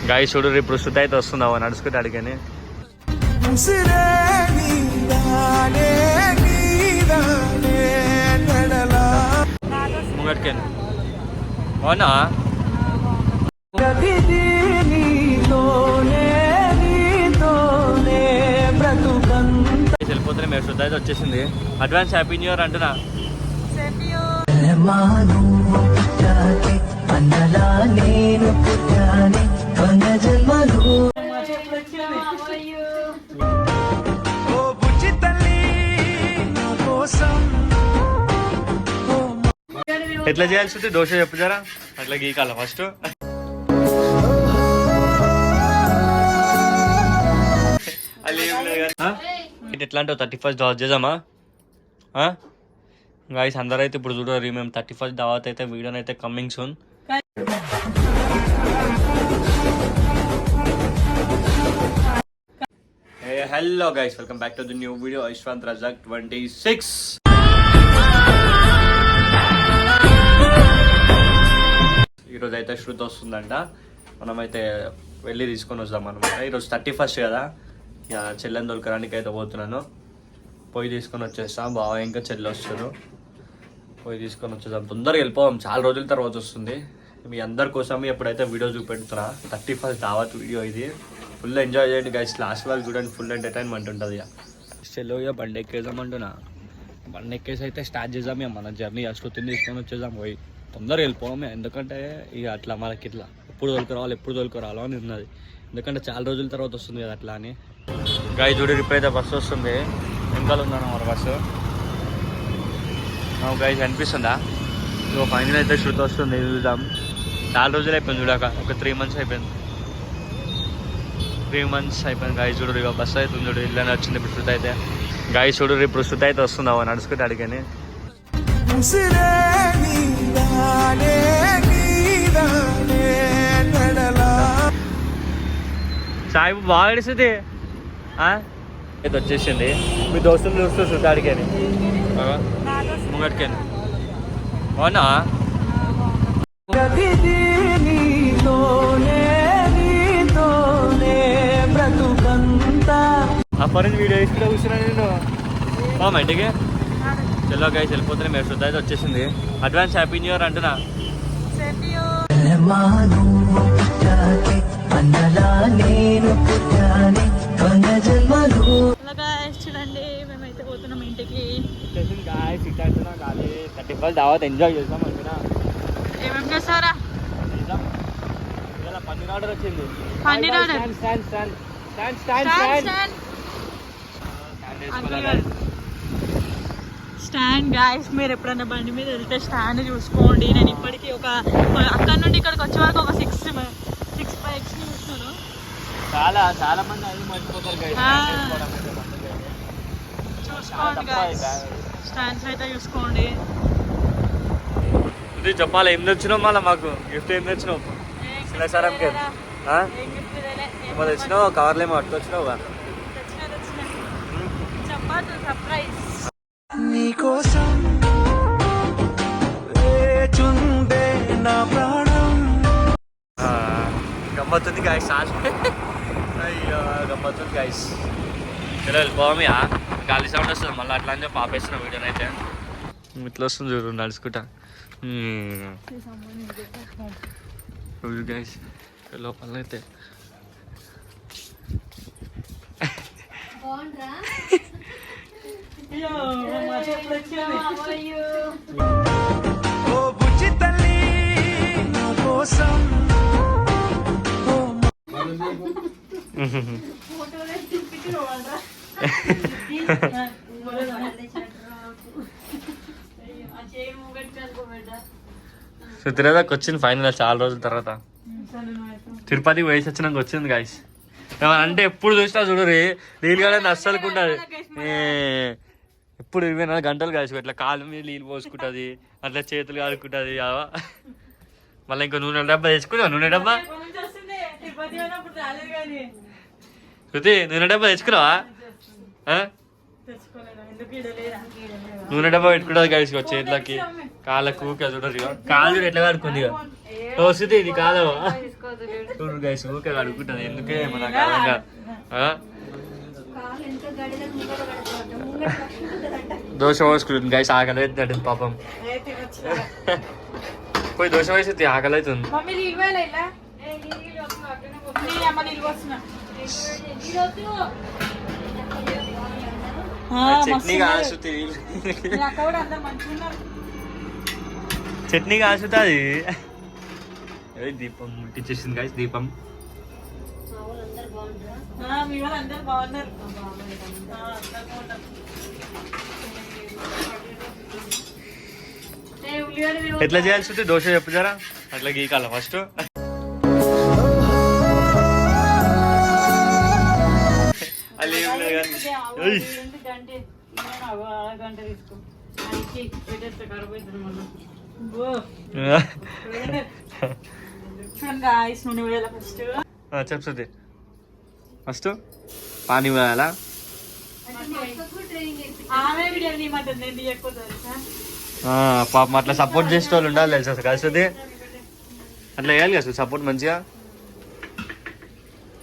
గాయ చూడు రేపు శృతి అయితే వస్తున్నావా నడుచుకుంటే అడిగాని ముంగటికాను అవునా వెళ్ళిపోతే మేము శుద్ధ అయితే వచ్చేసింది. అడ్వాన్స్ హ్యాపీ న్యూ ఇయర్ అంటున్నా. ఎట్లా చేయాల్సి ఉంటుంది దోశ చెప్పుతారా అట్లా గీకాల ఫస్ట్. ఎట్లా అంటే 31st దావత్ చేద్దామా గాయస్? అందరూ అయితే ఇప్పుడు చూడరు, మేము 31st దావత్ అయితే వీడియోని అయితే coming soon. Hello guys, welcome back to the new video. Yashwant Razak 26. ఈరోజు అయితే శృతి వస్తుందంట, మనమైతే వెళ్ళి తీసుకొని వస్తాం అనమాట. ఈరోజు 31st కదా, ఇక చెల్లెని దొరకడానికి అయితే పోతున్నాను. పోయి తీసుకొని వచ్చేస్తాం. బాగా ఇంకా చెల్లి వస్తారు, పోయి తీసుకొని వచ్చేద్దాం. తొందరగా వెళ్ళిపోదాం, చాలా రోజుల తర్వాత వస్తుంది. మీ అందరి కోసం ఎప్పుడైతే వీడియో చూపెడుతున్నా 31st దావత్ వీడియో ఇది. ఫుల్ ఎంజాయ్ చేయండి గైస్, లాస్ట్ వాళ్ళు చూడండి, ఫుల్ ఎంటర్టైన్మెంట్ ఉంటుంది. ఇక చెల్లో ఇక బండి ఎక్కేద్దామంటున్నా. బండి ఎక్కేసి అయితే స్టార్ట్ చేద్దాం. ఇక మన జర్నీ శృతిని తీసుకొని వచ్చేద్దాం. పోయి తొందరగా వెళ్ళిపోదాం, ఎందుకంటే ఇక అట్లా మనకి ఇట్లా ఎప్పుడు తోలుకురావాలో అని ఉన్నది. ఎందుకంటే చాలా రోజుల తర్వాత వస్తుంది కదా అట్లా అని. గాయ చూడు ఇప్పుడైతే బస్సు వస్తుంది, వెనకాల ఉందన్న మన బస్సు. గాయ కనిపిస్తుందా? ఇక ఫైనల్ అయితే శృతి వస్తుంది, చూద్దాం. చాలా రోజులు అయిపోయింది చూడాక, ఒక 3 months అయిపోయింది. 3 months అయిపోయింది. గాయ చూడు ఇక బస్సు అవుతుంది చూడు, ఇల్లు వచ్చింది ఇప్పుడు శృతి అయితే. గాయ చూడు ఇప్పుడు శృతి అయితే వస్తున్నావా నడుచుకుంటే అడిగాని. సాయి బాగా నడుస్తుంది అయితే వచ్చేసింది. మీ దోస్తులు చూస్తూ శృతి అడిగాని ముంగటికాను అవునా? అప్పటి నుంచి వీడియో ఇక్కడ కూర్చున్నా నేను మా ఇంటికి. చలో గైస్ వెళ్ళిపోతే మేము శృద్ధ అయితే వచ్చేసింది. అడ్వాన్స్ హ్యాపీ న్యూ ఇయర్ అంటున్నా. చూడండి మేమైతే పోతున్నాం ఇంటికి. 31st దావత్ ఎంజాయ్ చేస్తాం అనుకున్నా. ఏమేమి చేస్తారా? పన్నీర్ ఆర్డర్ వచ్చింది. పన్నీర్ ఆర్డర్ స్టాండ్ గాయస్, మీరు ఎప్పుడన్నా బండి మీద వెళ్తే స్టాండ్ చూసుకోండి. నేను ఇప్పటికీ అక్కడ నుండి ఇక్కడికి వచ్చే వరకు ఒక 6 bikes చూస్తున్నాను. చాలా మంది అది మర్చిపోతారు చూసుకోండి గాయస్, స్టాండ్స్ అయితే చూసుకోండి. ఇది చెప్పాలి, ఏం తెచ్చినావు మళ్ళీ మాకు గిఫ్ట్? ఏం తెచ్చినావు? సరంకి తెచ్చినావు, కవర్లు ఏమో పట్టుకొచ్చినావు. చెప్పాలి సర్ప్రైజ్. నీకోసం వేచుండే నా ప్రాణం. గమ్మత్తుంది గాయస్, అయ్యో గమ్మత్తుంది గాయస్. ఇలా వెళ్ళిపోవాలి, గాలి సౌండ్ వస్తుంది మళ్ళీ అట్లా అని చెప్పి ఆపేస్తున్నాం వీడియోని అయితే. ఇట్లా వస్తుంది చూడు నడుచుకుంటా గైస్. లోపల అయితే ఓ బుజ్జి తల్లి నా కోసం. తిరగదాకా వచ్చింది ఫైనల్, చాలా రోజుల తర్వాత. తిరుపతికి వేసి వచ్చినాక వచ్చింది గాయస్. అంటే ఎప్పుడు చూసినా చూడు నీళ్ళు కాలేదు అస్సలుకు ఉంటుంది. ఎప్పుడు 24 గంటలు కాసి ఇట్లా కాలు మీద నీళ్ళు పోసుకుంటుంది, అట్లా చేతులు కాలుకుంటుంది. మళ్ళీ ఇంకో నూనె డబ్బా తెచ్చుకున్నావు? నూనె డబ్బా శృతి, నూనె డబ్బా తెచ్చుకున్నావా? నూనె డబ్బా పెట్టుకుంటుంది కలిసి చేతులకి కాళ్ళకు చూడరు. కాలు ఎట్లా కడుకుంది శృతి, ఇది కాదవా? చూడు గైస్ ఊకే అడుగుతుంది ఎందుకే మన కాలంగా దోశ పోసుకుంటుంది గైస్ ఆకలి అవుతుంది పాపం పోయి దోశ వేసి ఆకలి అవుతుంది చట్నీ కాసుతుంది చట్నీ కాసుతుంది దీపం ముట్టించేసింది గైస్ దీపం ఎట్లా చేయాల్సి ఉంటుంది దోశ చెప్పు జరా అట్లా గీకాల ఫస్ట్ చెప్తుంది ఫస్ట్ పానీ వేయాలా పాపం అట్లా సపోర్ట్ చేసే వాళ్ళు ఉండాలి తెలుసు అసలు కలిసి అట్లా వేయాలి కదా సపోర్ట్ మంచిగా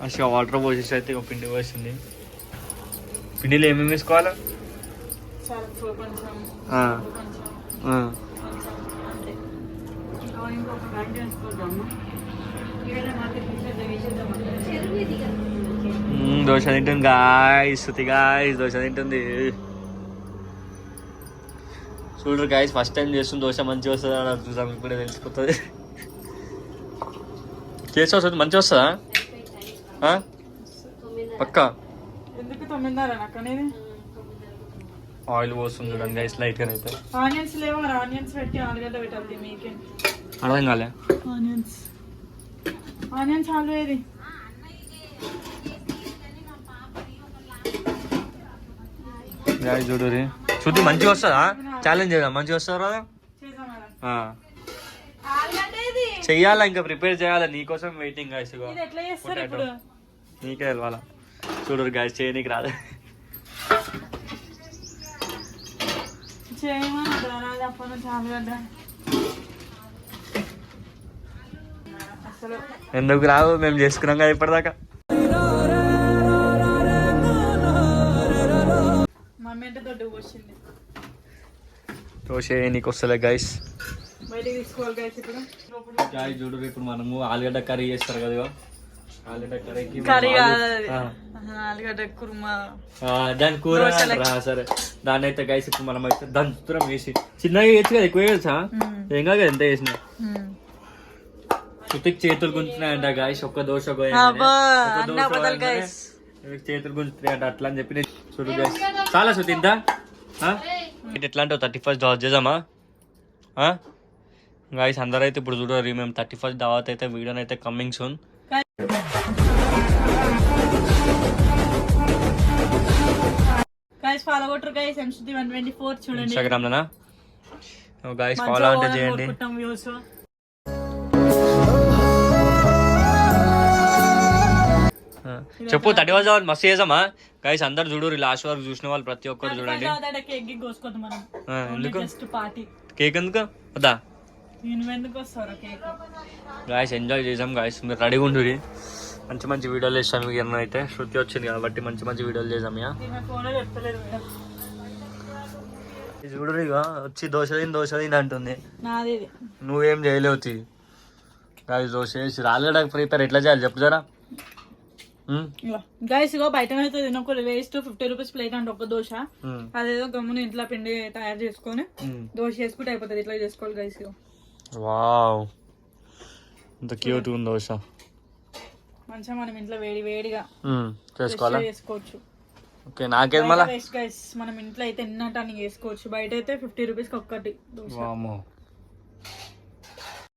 మంచిగా వాటర్ పోసేసి అయితే ఒక పిండి పోసింది పిండిలో ఏమేమి వేసుకోవాలా దోశ తింటుంది గాయస్ దోశ తింటుంది చూడరు గాయస్ ఫస్ట్ టైం చేస్తుంది దోశ మంచిగా వస్తుందా చూసాం ఇప్పుడే తెలిసిపోతుంది చేసి వస్తుంది మంచిగా వస్తుందా పక్కా ఆయిల్ పోస్తుంది చూడండి గైస్ లైట్ గా అయితే ఆనియన్స్ లేవు ఆనియన్స్ పెట్టి ఆలుగడ్డ పెట్టాలి మీకే అర్థం కాలే ఆనియన్స్ ఆలు ఏది చూడు చూద్ది మంచిగా వస్తుందా ఛాలెంజ్ చేద్దాం మంచిగా వస్తుందా చెయ్యాలా ఇంకా ప్రిపేర్ చేయాలా నీకోసం వెయిటింగ్ గాయస్ నీకే వెళ్ళాలా చూడరు గాయస్ చేయనీకి రాదు ఎందుకు రావు మేము చేసుకున్నాం కదా ఇప్పటిదాకా దోశ నీకు వస్తలే గైస్ చూడు ఇప్పుడు మనము ఆలుగడ్డ కర్రీ చేస్తారు కదా ఆలుగడ్డ కుర్మా దాని కూర సరే దాన్ని అయితే గైస్ ఇప్పుడు మనం అయితే దంచుతున్నాం వేసి చిన్నగా వేయచ్చు కదా ఎక్కువ వేయచ్చా ఏం కాదు ఎంత వేసిన శృతికి చేతులు గుంజుతున్నాయంట గాయస్ ఒక్క దోశ చేతులు గుంజుతున్నాయంట అట్లా అని చెప్పి చూడు గాయస్ చాలా శృతి ఇంత ఎట్లా అంటే 31st దావత్ చేద్దామా గాయస్ అందరూ అయితే ఇప్పుడు చూడరు మేము 31st దావత్ అయితే వీడియోని అయితే కమింగ్ సూన్ గైస్ ఫాలో కొట్టరు గైస్ ఎంశుద్ధి 124 చూడండి ఇన్‌స్టాగ్రామ్ లోనా గైస్ ఫాలో అంటే చేయండి చెప్పు 31st దావత్ మస్తు చేద్దామా గైస్ అందరు చూడరు లాస్ట్ వరకు చూసిన వాళ్ళు ప్రతి ఒక్కరు చూడండి ఎందుకు కేక్ ఎందుకు వద్దా గాయస్ ఎంజాయ్ చేసాం గాయస్ మీరు రెడీగా ఉంటుంది మంచి మంచి వీడియోలు చేస్తాను మీకు ఎన్నో అయితే శృతి వచ్చింది కాబట్టి మంచి మంచి వీడియోలు చేసాం ఇక చూడరు ఇక వచ్చి దోశ తిని అంటుంది నువ్వేం చేయలేవు గాయస్ దోశ వేసి రాలేడా ప్రిపేర్ ఎట్లా చేయాలి చెప్పు జరా గైస్ ఇగో బయట అయితే తినకూడదు వేస్ట్ 50 రూపీస్ ప్లేట్ అంటే ఒక దోశ అదేదో గమ్మున ఇంట్లో పిండి తయారు చేసుకొని దోశ చేసుకుంటే అయిపోతుంది ఇట్లా చేసుకోవాలి గైస్ వావ్ ఎంత క్యూట్ ఉంది దోశ మంచిగా మనం ఇంట్లో వేడిగా చేసుకోవచ్చు ఓకే నాకేది మళ్ళీ గైస్ మనం ఇంట్లో అయితే ఎన్నటానికి వేసుకోవచ్చు బయట అయితే 50 రూపీస్ ఒక్కటి దోశ